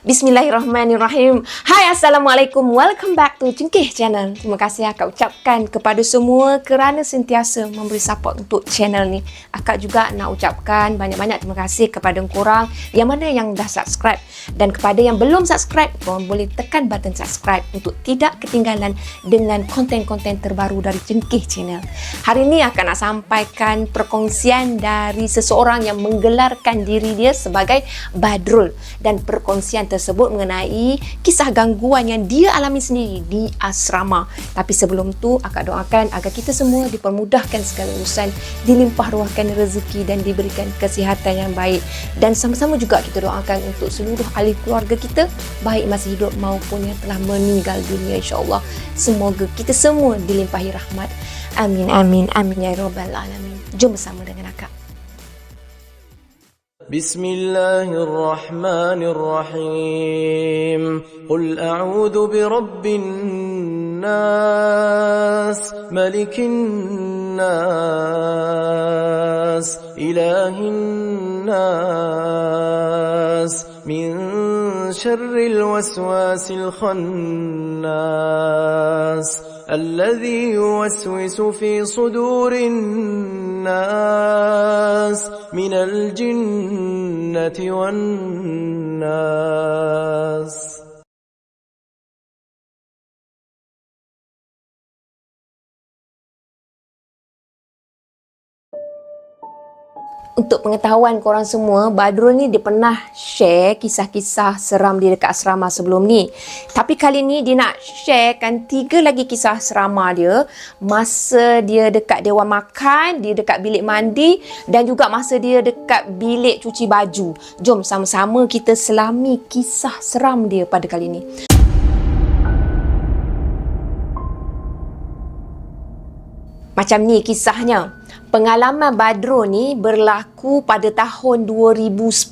Bismillahirrahmanirrahim. Hai, Assalamualaikum. Welcome back to Cengkeh Channel. Terima kasih akak ucapkan kepada semua kerana sentiasa memberi support untuk channel ni. Akak juga nak ucapkan banyak-banyak terima kasih kepada korang yang mana yang dah subscribe. Dan kepada yang belum subscribe, korang boleh tekan button subscribe untuk tidak ketinggalan dengan konten-konten terbaru dari Cengkeh Channel. Hari ni akak nak sampaikan perkongsian dari seseorang yang menggelarkan diri dia sebagai Badrul. Dan perkongsian tersebut mengenai kisah gangguan yang dia alami sendiri di asrama. Tapi sebelum tu, akak doakan agar kita semua dipermudahkan segala urusan, dilimpah ruahkan rezeki dan diberikan kesihatan yang baik. Dan sama-sama juga kita doakan untuk seluruh ahli keluarga kita, baik masih hidup maupun yang telah meninggal dunia, insya-Allah. Semoga kita semua dilimpahi rahmat. Amin, amin, amin ya rabbal alamin. Jom bersama dengan akak. بسم الله الرحمن الرحيم قل أعوذ برب الناس ملك الناس إله الناس من شر الوسواس الخناس الذي يوسوس في صدور الناس من الجنة والناس. Untuk pengetahuan korang semua, Badrul ni dia pernah share kisah-kisah seram dia dekat asrama sebelum ni. Tapi kali ni dia nak sharekan 3 lagi kisah serama dia masa dia dekat dewan makan, dia dekat bilik mandi dan juga masa dia dekat bilik cuci baju. Jom sama-sama kita selami kisah seram dia pada kali ni. Macam ni kisahnya. Pengalaman Badrul ni berlaku pada tahun 2010.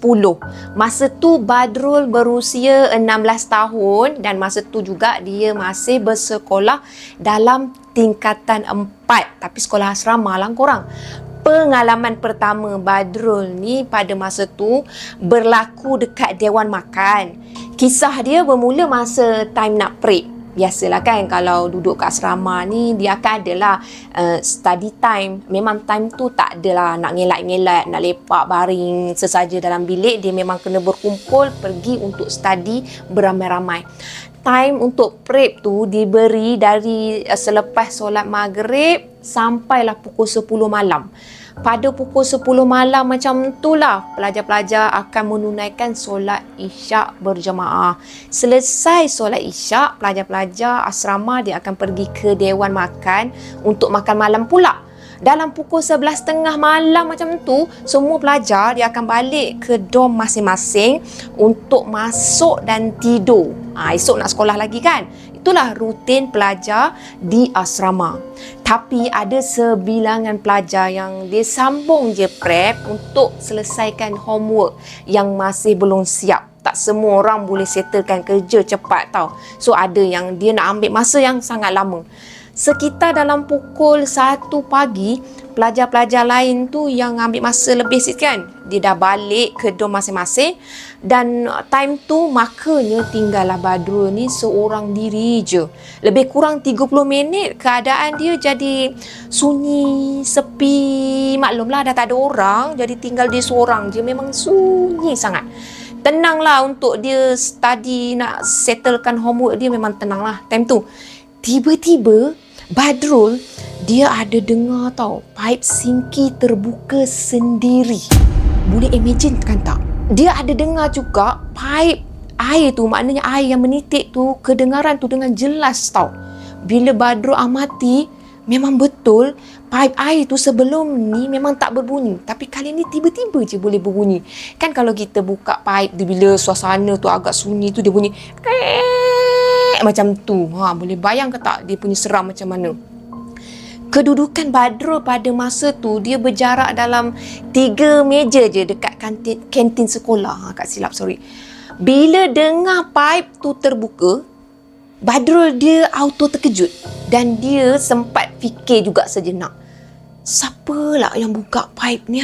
Masa tu Badrul berusia 16 tahun dan masa tu juga dia masih bersekolah dalam tingkatan 4. Tapi sekolah asrama lah korang. Pengalaman pertama Badrul ni pada masa tu berlaku dekat dewan makan. Kisah dia bermula masa time nak prep. Biasalah kan kalau duduk kat asrama ni dia akan adalah study time. Memang time tu tak adalah nak ngelak-ngelak, nak lepak baring sesaja dalam bilik. Dia memang kena berkumpul pergi untuk study beramai-ramai. Time untuk prep tu diberi dari selepas solat maghrib sampailah pukul 10 malam. Pada pukul 10 malam macam itulah pelajar-pelajar akan menunaikan solat isyak berjemaah. Selesai solat isyak, pelajar-pelajar asrama dia akan pergi ke dewan makan untuk makan malam pula. Dalam pukul 11.30 malam macam tu, semua pelajar dia akan balik ke dorm masing-masing untuk masuk dan tidur. Esok nak sekolah lagi kan? Itulah rutin pelajar di asrama. Tapi ada sebilangan pelajar yang dia sambung je prep untuk selesaikan homework yang masih belum siap. Tak semua orang boleh settlekan kerja cepat tau. So ada yang dia nak ambil masa yang sangat lama. Sekitar dalam pukul 1 pagi, pelajar-pelajar lain tu yang ambil masa lebih sikit kan, dia dah balik ke dorm masing-masing. Dan time tu makanya tinggallah Badrul ni seorang diri je. Lebih kurang 30 minit keadaan dia jadi sunyi, sepi. Maklumlah dah tak ada orang, jadi tinggal dia seorang je. Memang sunyi sangat. Tenanglah untuk dia study, nak settlekan homework dia, memang tenanglah time tu. Tiba-tiba Badrul dia ada dengar tau pipe sinki terbuka sendiri. Boleh imagine kan tak? Dia ada dengar juga pipe air tu, maknanya air yang menitik tu, kedengaran tu dengan jelas tau. Bila Badrul amati, memang betul pipe air tu sebelum ni memang tak berbunyi. Tapi kali ni tiba-tiba je boleh berbunyi. Kan kalau kita buka pipe tu bila suasana tu agak sunyi tu dia bunyi macam tu. Boleh bayang ke tak dia punya seram macam mana? Kedudukan Badrul pada masa tu dia berjarak dalam 3 meja je dekat kantin sekolah. Kak silap, sorry. Bila dengar pipe tu terbuka, Badrul dia auto terkejut dan dia sempat fikir juga sejenak. Siapalah yang buka pipe ni?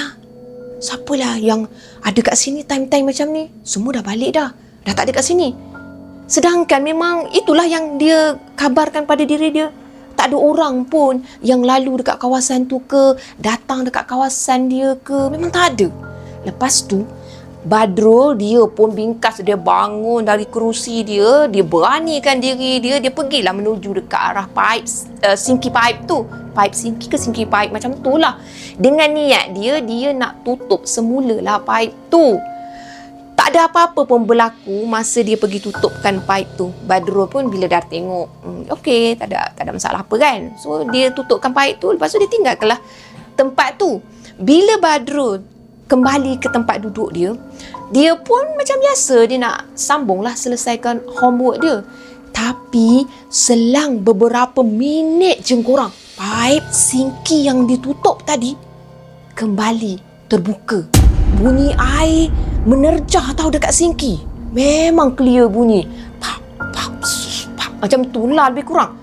Siapalah yang ada kat sini time-time macam ni? Semua dah balik dah. dah tak ada kat sini. Sedangkan memang itulah yang dia kabarkan pada diri dia. Tak ada orang pun yang lalu dekat kawasan tu ke, datang dekat kawasan dia ke, memang tak ada. Lepas tu, Badrul dia pun bingkas, dia bangun dari kerusi dia, dia beranikan diri dia, dia pergilah menuju dekat arah pipe, sinki pipe tu. Pipe sinki ke sinki pipe macam tu lah. Dengan niat dia nak tutup semulalah pipe tu. Tak ada apa-apa pun berlaku masa dia pergi tutupkan pipe tu. Badrul pun bila dah tengok, okey, tak ada masalah apa kan. So, dia tutupkan pipe tu, lepas tu dia tinggalkanlah tempat tu. Bila Badrul kembali ke tempat duduk dia, dia pun macam biasa, dia nak sambunglah selesaikan homework dia. Tapi, selang beberapa minit je korang, pipe sinki yang ditutup tadi kembali terbuka. Bunyi air menerjah tau dekat sinki. Memang clear bunyi. Pap, pap, pap. Macam tu lah lebih kurang.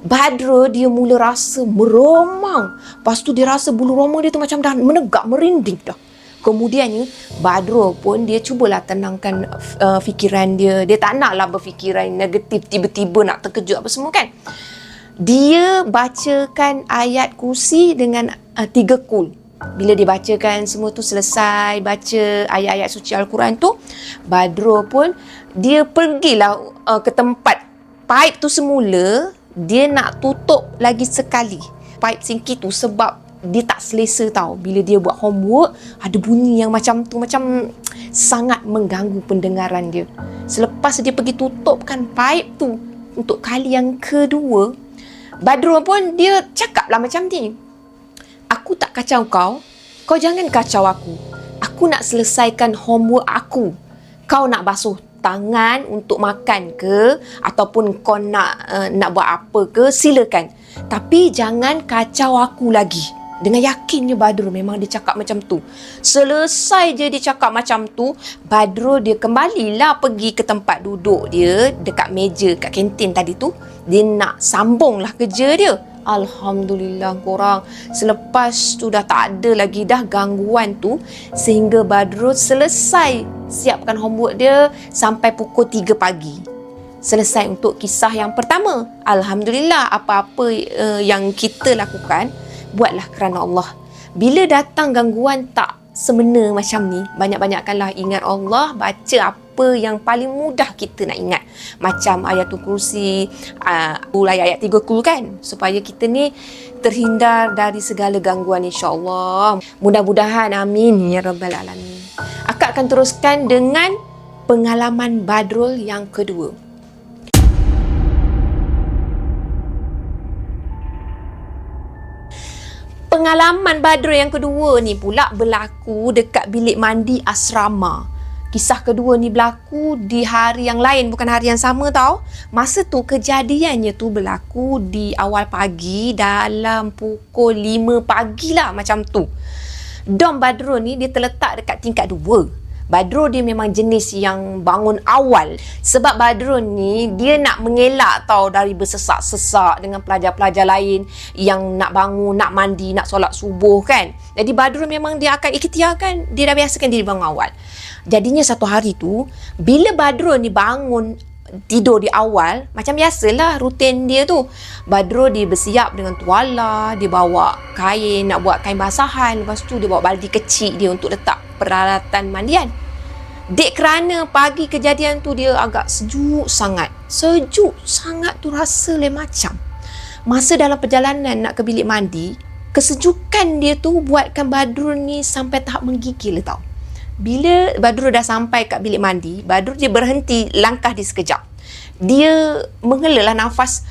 Badrul dia mula rasa meromang. Lepas tu dia rasa bulu roma dia tu macam dah menegak, merinding dah. Kemudiannya Badrul pun dia cubalah tenangkan fikiran dia. Dia tak naklah berfikiran negatif, tiba-tiba nak terkejut apa semua kan. Dia bacakan ayat kursi dengan 3 kul. Bila dia bacakan semua tu selesai, baca ayat-ayat suci Al-Quran tu, Badrul pun dia pergilah ke tempat pipe tu semula. Dia nak tutup lagi sekali pipe sinki tu sebab dia tak selesa tau. Bila dia buat homework, ada bunyi yang macam tu, macam sangat mengganggu pendengaran dia. Selepas dia pergi tutupkan pipe tu untuk kali yang kedua, Badrul pun dia cakaplah macam ni, aku tak kacau kau jangan kacau aku. Aku nak selesaikan homework aku. Kau nak basuh tangan untuk makan ke, ataupun kau nak buat apa ke, silakan. Tapi jangan kacau aku lagi. Dengan yakinnya Badrul memang dia cakap macam tu. Selesai je dia cakap macam tu, Badrul dia kembalilah pergi ke tempat duduk dia dekat meja kat kantin tadi tu. Dia nak sambunglah kerja dia. Alhamdulillah korang, selepas tu dah tak ada lagi dah gangguan tu, sehingga Badrul selesai siapkan homework dia sampai pukul 3 pagi. Selesai untuk kisah yang pertama. Alhamdulillah, apa-apa yang kita lakukan, buatlah kerana Allah. Bila datang gangguan tak semena macam ni, banyak-banyakkanlah ingat Allah, baca apa yang paling mudah kita nak ingat. Macam ayatul kursi, ayat-ayat 3 kul kan, supaya kita ni terhindar dari segala gangguan insya-Allah. Mudah-mudahan, amin ya rabbal alamin. Akak akan teruskan dengan pengalaman Badrul yang kedua. Pengalaman Badrul yang kedua ni pula berlaku dekat bilik mandi asrama. Kisah kedua ni berlaku di hari yang lain, bukan hari yang sama tau. Masa tu kejadiannya tu berlaku di awal pagi, dalam pukul 5 pagi lah macam tu. Dom Badrul ni dia terletak dekat tingkat 2. Badrul dia memang jenis yang bangun awal. Sebab Badrul ni dia nak mengelak tau dari bersesak-sesak dengan pelajar-pelajar lain yang nak bangun, nak mandi, nak solat subuh kan. Jadi Badrul memang dia akan ikhtiarkan, dia dah biasakan diri bangun awal. Jadinya satu hari tu, bila Badrul ni bangun tidur di awal, macam biasalah rutin dia tu. Badrul dia bersiap dengan tuala, dia bawa kain, nak buat kain basahan. Lepas tu dia bawa baldi kecil dia untuk letak peralatan mandian. Dek kerana pagi kejadian tu dia agak sejuk sangat. Sejuk sangat tu rasa lain macam. Masa dalam perjalanan nak ke bilik mandi, kesejukan dia tu buatkan Badrul ni sampai tahap menggigil tau. Bila Badrul dah sampai kat bilik mandi, Badrul dia berhenti langkah dia sekejap. Dia menghelalah nafas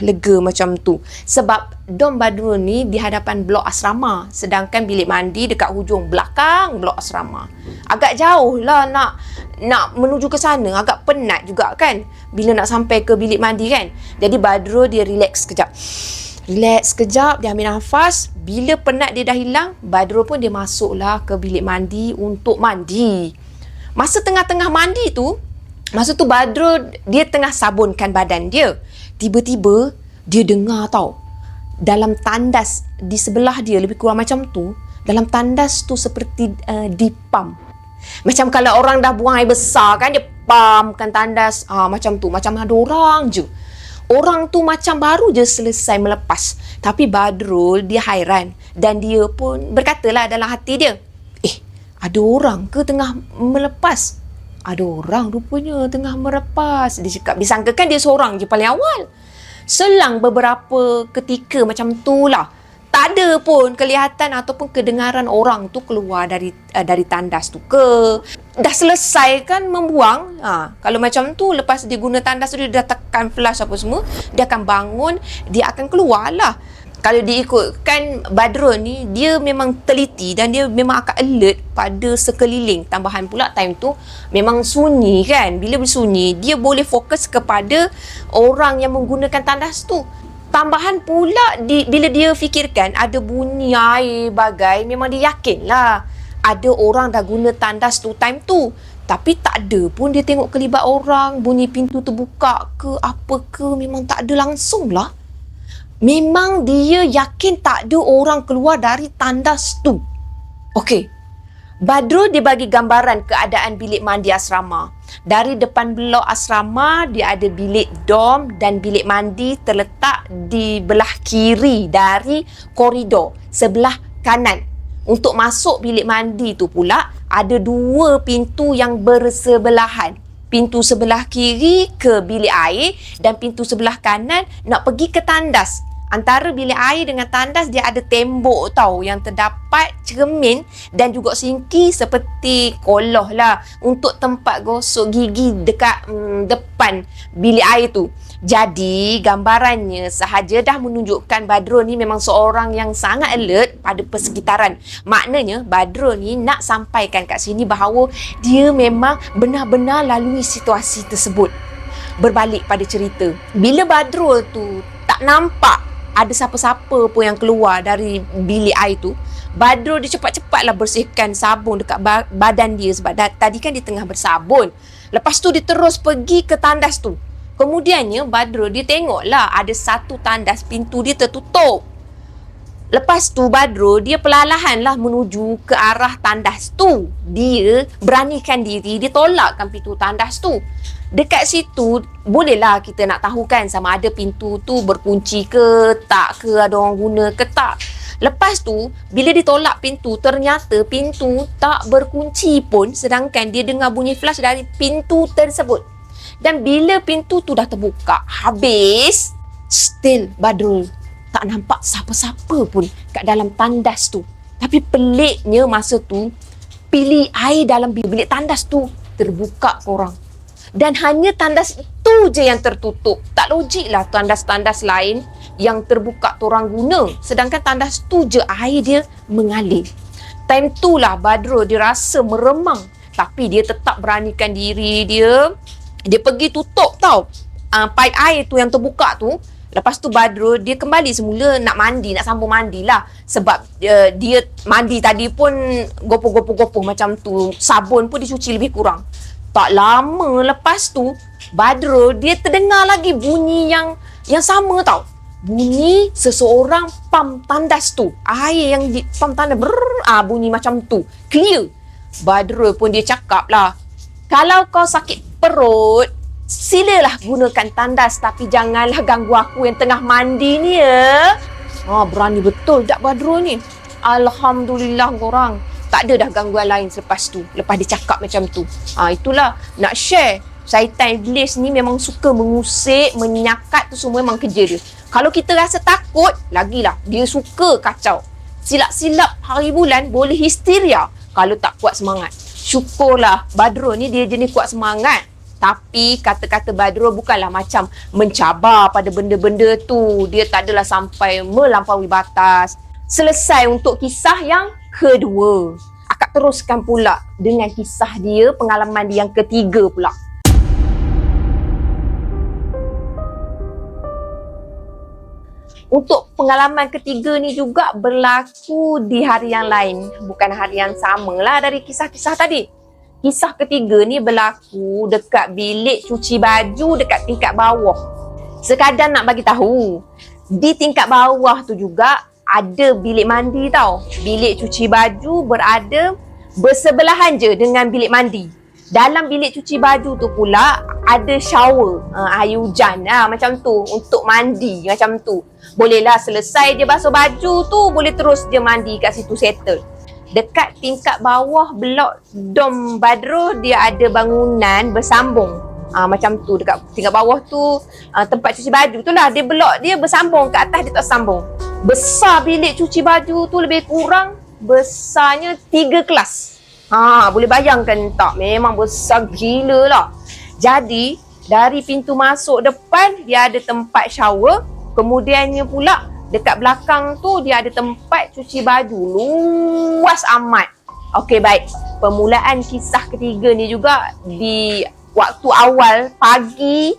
lega macam tu. Sebab dom Badrul ni di hadapan blok asrama, sedangkan bilik mandi dekat hujung belakang blok asrama. Agak jauh lah nak menuju ke sana, agak penat juga kan bila nak sampai ke bilik mandi kan. Jadi Badrul dia relax sekejap. Relax sekejap, dia ambil nafas. Bila penat dia dah hilang, Badrul pun dia masuklah ke bilik mandi untuk mandi. Masa tengah-tengah mandi tu, masa tu Badrul dia tengah sabunkan badan dia. Tiba-tiba dia dengar tau, dalam tandas di sebelah dia, lebih kurang macam tu, dalam tandas tu seperti dipam. Macam kalau orang dah buang air besar kan, dia pumpkan tandas. Macam tu. Macam ada orang je. Orang tu macam baru je selesai melepas. Tapi Badrul, dia hairan. Dan dia pun berkatalah dalam hati dia, ada orang ke tengah melepas? Ada orang rupanya tengah melepas. Dia cakap, disangkakan dia seorang je paling awal. Selang beberapa ketika macam tu lah, tak ada pun kelihatan ataupun kedengaran orang tu keluar dari tandas tu ke. Dah selesai kan membuang. Kalau macam tu, lepas dia guna tandas tu, dia dah tekan flush apa semua, dia akan bangun, dia akan keluar lah. Kalau diikutkan Badrul ni, dia memang teliti dan dia memang akan alert pada sekeliling. Tambahan pula time tu memang sunyi kan. Bila bersunyi, dia boleh fokus kepada orang yang menggunakan tandas tu. Tambahan pula, bila dia fikirkan ada bunyi air bagai, memang dia yakin lah ada orang dah guna tandas tu time tu. Tapi tak ada pun dia tengok kelibat orang, bunyi pintu terbuka ke apa ke, memang tak ada langsung lah. Memang dia yakin tak ada orang keluar dari tandas tu. Okey. Badrul dia bagi gambaran keadaan bilik mandi asrama. Dari depan blok asrama, dia ada bilik dom dan bilik mandi terletak di belah kiri dari koridor sebelah kanan. Untuk masuk bilik mandi tu pula, ada 2 pintu yang bersebelahan. Pintu sebelah kiri ke bilik air dan pintu sebelah kanan nak pergi ke tandas. Antara bilik air dengan tandas, dia ada tembok tau, yang terdapat cermin dan juga sinki seperti koloh lah untuk tempat gosok gigi dekat depan bilik air tu. Jadi gambarannya sahaja dah menunjukkan Badrul ni memang seorang yang sangat alert pada persekitaran. Maknanya Badrul ni nak sampaikan kat sini bahawa dia memang benar-benar lalui situasi tersebut. Berbalik pada cerita, bila Badrul tu tak nampak ada siapa-siapa pun yang keluar dari bilik air tu, Badrul dia cepat-cepatlah bersihkan sabun dekat badan dia sebab tadi kan dia tengah bersabun. Lepas tu dia terus pergi ke tandas tu. Kemudiannya Badrul dia tengoklah ada satu tandas pintu dia tertutup. Lepas tu Badrul dia perlahan-lahanlah menuju ke arah tandas tu. Dia beranikan diri, dia tolakkan pintu tandas tu. Dekat situ, bolehlah kita nak tahu kan sama ada pintu tu berkunci ke tak ke, ada orang guna ke tak. Lepas tu, bila ditolak pintu, ternyata pintu tak berkunci pun sedangkan dia dengar bunyi flash dari pintu tersebut. Dan bila pintu tu dah terbuka, habis, still Badrul tak nampak siapa-siapa pun kat dalam tandas tu. Tapi peliknya masa tu, pilih air dalam bilik tandas tu terbuka korang. Dan hanya tandas itu je yang tertutup. Tak logik lah tandas-tandas lain yang terbuka orang guna. Sedangkan tandas tu je air dia mengalir. Time tu lah Badrul dia rasa meremang. Tapi dia tetap beranikan diri dia. Dia pergi tutup tau paip air tu yang terbuka tu. Lepas tu Badrul dia kembali semula nak mandi, nak sambung mandi lah. Sebab dia mandi tadi pun gopoh-gopoh macam tu. Sabun pun dicuci lebih kurang. Tak lama lepas tu, Badrul dia terdengar lagi bunyi yang sama tau. Bunyi seseorang pump tandas tu. Air yang di pump tandas. Bunyi macam tu. Clear. Badrul pun dia cakap lah, kalau kau sakit perut, silalah gunakan tandas. Tapi janganlah ganggu aku yang tengah mandi ni ya. Berani betul tak Badrul ni. Alhamdulillah korang. Tak ada dah gangguan lain selepas tu. Lepas dia cakap macam tu. Itulah. Nak share. Syaitan iblis ni memang suka mengusik, menyakat tu semua memang kerja dia. Kalau kita rasa takut, lagilah. Dia suka kacau. Silap-silap hari bulan boleh histeria kalau tak kuat semangat. Syukurlah Badrul ni dia jenis kuat semangat. Tapi kata-kata Badrul bukanlah macam mencabar pada benda-benda tu. Dia tak adalah sampai melampaui batas. Selesai untuk kisah yang kedua. Akak teruskan pula dengan kisah dia, pengalaman dia yang ketiga pula. Untuk pengalaman ketiga ni juga berlaku di hari yang lain. Bukan hari yang sama lah dari kisah-kisah tadi. Kisah ketiga ni berlaku dekat bilik cuci baju dekat tingkat bawah. Sekadar nak bagi tahu, di tingkat bawah tu juga ada bilik mandi tau. Bilik cuci baju berada bersebelahan je dengan bilik mandi. Dalam bilik cuci baju tu pula ada shower, air hujan macam tu untuk mandi macam tu. Bolehlah selesai dia basuh baju tu, boleh terus dia mandi kat situ settle. Dekat tingkat bawah blok dom Badrul dia ada bangunan bersambung. Macam tu dekat tingkat bawah tu tempat cuci baju tu lah, dia blok dia bersambung, kat atas dia tak sambung. Besar bilik cuci baju tu, lebih kurang besarnya 3 kelas. Boleh bayangkan tak? Memang besar gila lah. Jadi dari pintu masuk depan dia ada tempat shower, kemudiannya pula dekat belakang tu dia ada tempat cuci baju. Luas amat. Okey, baik. Permulaan kisah ketiga ni juga di waktu awal pagi,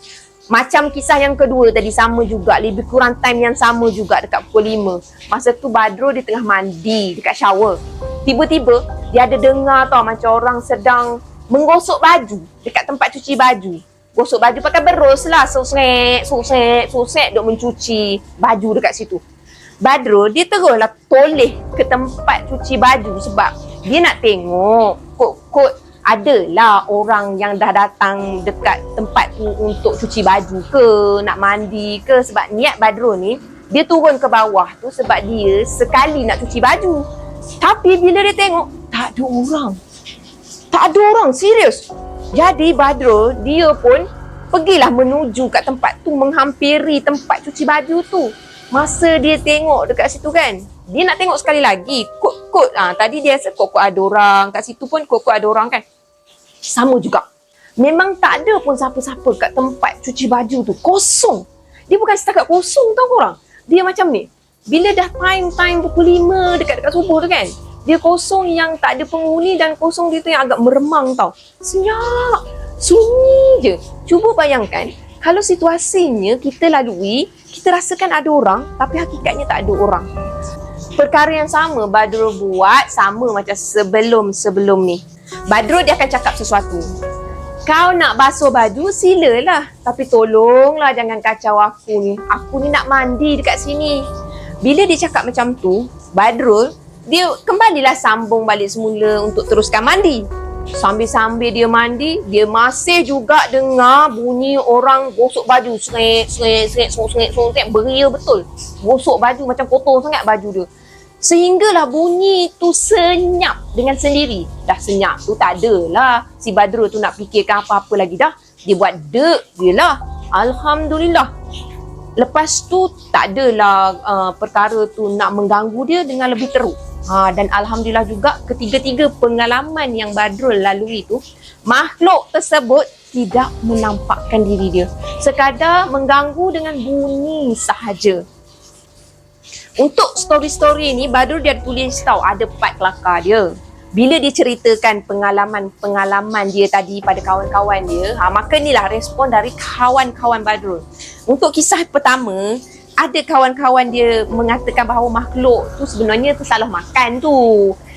macam kisah yang kedua tadi, sama juga, lebih kurang time yang sama juga dekat pukul 5. Masa tu Badrul dia tengah mandi dekat shower. Tiba-tiba dia ada dengar tau macam orang sedang menggosok baju dekat tempat cuci baju. Gosok baju pakai berus lah, susek, duk mencuci baju dekat situ. Badrul dia teruslah toleh ke tempat cuci baju sebab dia nak tengok kot adalah orang yang dah datang dekat tempat tu untuk cuci baju ke, nak mandi ke. Sebab niat Badrul ni, dia turun ke bawah tu sebab dia sekali nak cuci baju. Tapi bila dia tengok, tak ada orang, serius. Jadi Badrul, dia pun pergilah menuju kat tempat tu, menghampiri tempat cuci baju tu. Masa dia tengok dekat situ kan, dia nak tengok sekali lagi. Kot. Tadi dia rasa kot ada orang. Kat situ pun kot ada orang kan. Sama juga. Memang tak ada pun siapa-siapa kat tempat cuci baju tu. Kosong. Dia bukan setakat kosong tau korang. Dia macam ni. Bila dah time pukul 5 dekat subuh tu kan, dia kosong yang tak ada penghuni, dan kosong dia tu yang agak meremang tau. Senyap. Sunyi je. Cuba bayangkan, kalau situasinya kita lalui, kita rasakan ada orang, tapi hakikatnya tak ada orang. Perkara yang sama Badrul buat sama macam sebelum ni. Badrul dia akan cakap sesuatu. Kau nak basuh baju, silalah. Tapi tolonglah jangan kacau aku ni. Aku ni nak mandi dekat sini. Bila dia cakap macam tu, Badrul, dia kembalilah sambung balik semula untuk teruskan mandi. Sambil-sambil dia mandi, dia masih juga dengar bunyi orang gosok baju. Sengit, beria betul. Gosok baju macam kotor sangat baju dia. Sehinggalah bunyi tu senyap dengan sendiri. Dah senyap tu tak adalah si Badrul tu nak fikirkan apa-apa lagi dah. Dia buat dek je lah. Alhamdulillah. Lepas tu tak adalah perkara tu nak mengganggu dia dengan lebih teruk. Dan Alhamdulillah juga ketiga-tiga pengalaman yang Badrul lalui tu, makhluk tersebut tidak menampakkan diri dia. Sekadar mengganggu dengan bunyi sahaja. Untuk story-story ni, Badrul dia tulis tahu ada part kelakar dia. Bila dia ceritakan pengalaman dia tadi pada kawan-kawan dia, maka inilah respon dari kawan-kawan Badrul. Untuk kisah pertama, ada kawan-kawan dia mengatakan bahawa makhluk tu sebenarnya tu salah makan tu.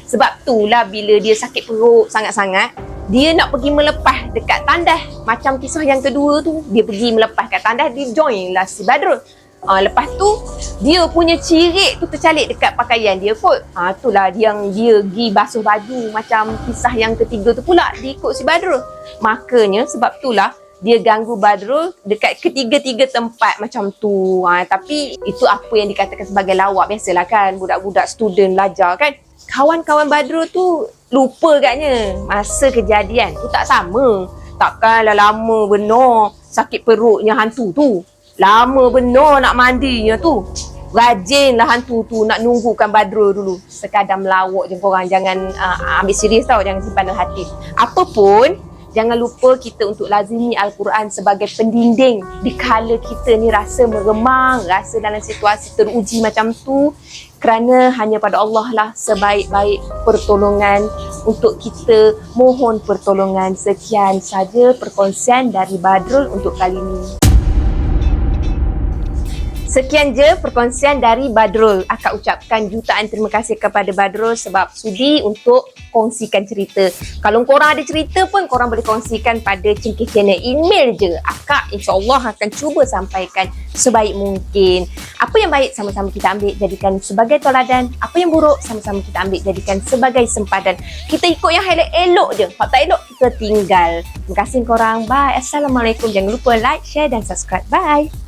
Sebab itulah bila dia sakit perut sangat-sangat, dia nak pergi melepah dekat tandas. Macam kisah yang kedua tu, dia pergi melepah kat tandas, dia join lah si Badrul. Lepas tu dia punya cirit tu tercalik dekat pakaian dia kot. Itulah yang dia pergi basuh baju. Macam kisah yang ketiga tu pula dia ikut si Badrul. Makanya sebab itulah dia ganggu Badrul dekat ketiga-tiga tempat macam tu. Tapi itu apa yang dikatakan sebagai lawak. Biasalah kan budak-budak student belajar kan. Kawan-kawan Badrul tu lupa agaknya masa kejadian tu tak sama. Takkanlah lama benar sakit perutnya hantu tu. Lama benar nak mandinya tu. Rajinlah hantu tu nak nunggukan Badrul dulu. Sekadar melawak je korang. Jangan ambil serius tau. Jangan simpan dalam hati. Apapun, jangan lupa kita untuk lazimi Al-Quran sebagai pendinding. Dikala kita ni rasa meremang, rasa dalam situasi teruji macam tu. Kerana hanya pada Allah lah sebaik-baik pertolongan untuk kita mohon pertolongan. Sekian saja perkongsian dari Badrul untuk kali ini. Sekian je perkongsian dari Badrul. Akak ucapkan jutaan terima kasih kepada Badrul sebab sudi untuk kongsikan cerita. Kalau korang ada cerita pun korang boleh kongsikan pada Cengkeh Channel. Email je. Akak insyaAllah akan cuba sampaikan sebaik mungkin. Apa yang baik sama-sama kita ambil jadikan sebagai toladan. Apa yang buruk sama-sama kita ambil jadikan sebagai sempadan. Kita ikut yang elok-elok je. Kalau tak elok kita tinggal. Terima kasih korang. Bye. Assalamualaikum. Jangan lupa like, share dan subscribe. Bye.